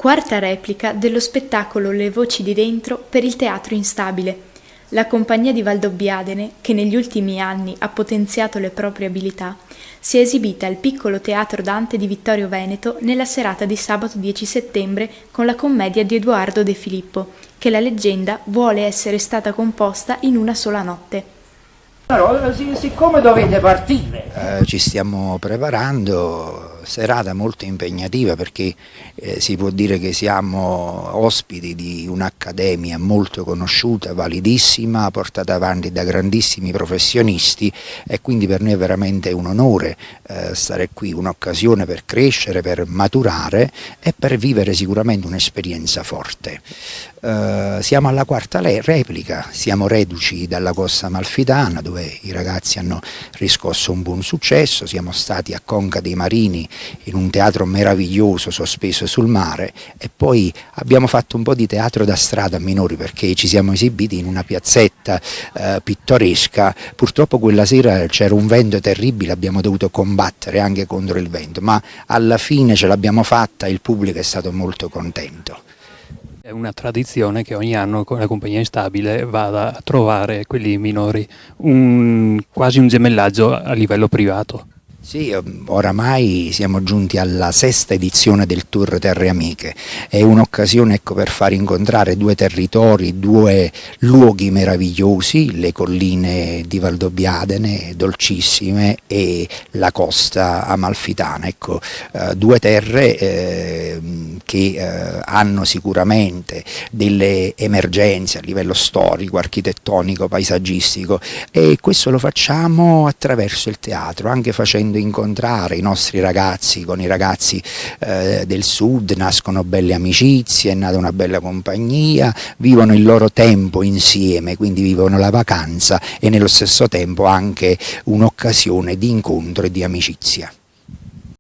Quarta replica dello spettacolo Le voci di dentro per il teatro instabile. La compagnia di Valdobbiadene, che negli ultimi anni ha potenziato le proprie abilità, si è esibita al piccolo Teatro Dante di Vittorio Veneto nella serata di sabato 10 settembre con la commedia di Edoardo De Filippo, che la leggenda vuole essere stata composta in una sola notte. Allora, siccome dovete partire? Ci stiamo preparando, serata molto impegnativa perché si può dire che siamo ospiti di un'accademia molto conosciuta, validissima, portata avanti da grandissimi professionisti e quindi per noi è veramente un onore stare qui, un'occasione per crescere, per maturare e per vivere sicuramente un'esperienza forte. Siamo alla quarta replica, siamo reduci dalla Costa Amalfitana dove i ragazzi hanno riscosso un buon successo, siamo stati a Conca dei Marini in un teatro meraviglioso sospeso sul mare e poi abbiamo fatto un po' di teatro da strada a minori perché ci siamo esibiti in una piazzetta pittoresca. Purtroppo quella sera c'era un vento terribile, abbiamo dovuto combattere anche contro il vento, ma alla fine ce l'abbiamo fatta e il pubblico è stato molto contento. È una tradizione che ogni anno con la compagnia instabile vada a trovare quelli minori, quasi un gemellaggio a livello privato. Sì, oramai siamo giunti alla sesta edizione del Tour Terre Amiche, è un'occasione per far incontrare due territori, due luoghi meravigliosi, le colline di Valdobbiadene, dolcissime, e la costa amalfitana, due terre che hanno sicuramente delle emergenze a livello storico, architettonico, paesaggistico e questo lo facciamo attraverso il teatro, anche facendo incontrare i nostri ragazzi con i ragazzi del sud, nascono belle amicizie, è nata una bella compagnia, vivono il loro tempo insieme, quindi vivono la vacanza e nello stesso tempo anche un'occasione di incontro e di amicizia.